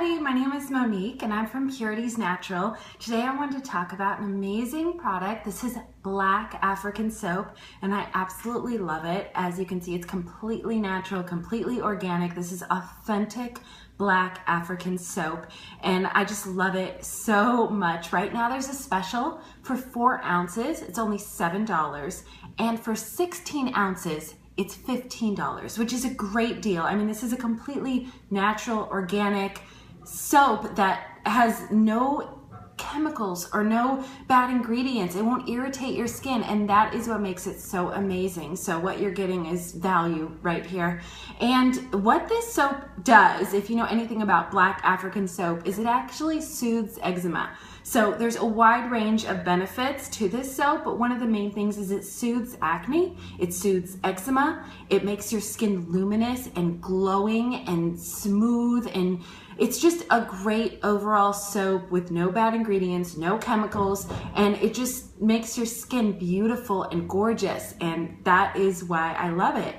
everybody, my name is Monique and I'm from Purity's Natural. Today I wanted to talk about an amazing product. This is black African soap and I absolutely love it. As you can see, it's completely natural, completely organic. This is authentic black African soap and I just love it so much. Right now there's a special for 4 ounces. It's only $7, and for 16 ounces it's $15, which is a great deal. I mean, this is a completely natural, organic soap that has no chemicals or no bad ingredients. It won't irritate your skin, and that is what makes it so amazing. So what you're getting is value right here. And what this soap does, if you know anything about black African soap, is it actually soothes eczema. So there's a wide range of benefits to this soap, but one of the main things is it soothes acne, it soothes eczema, it makes your skin luminous and glowing and smooth, and it's just a great overall soap with no bad ingredients, no chemicals, and it just makes your skin beautiful and gorgeous, and that is why I love it.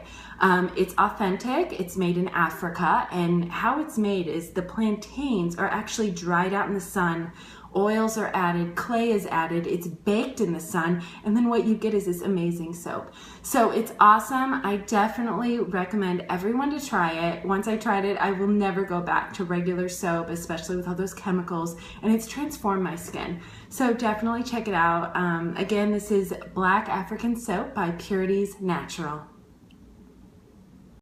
It's authentic, it's made in Africa, and how it's made is the plantains are actually dried out in the sun, oils are added, clay is added, it's baked in the sun, and then what you get is this amazing soap. So it's awesome. I definitely recommend everyone to try it. Once I tried it, I will never go back to regular soap, especially with all those chemicals, and it's transformed my skin. So definitely check it out. Again, this is Black African Soap by Purity's Natural.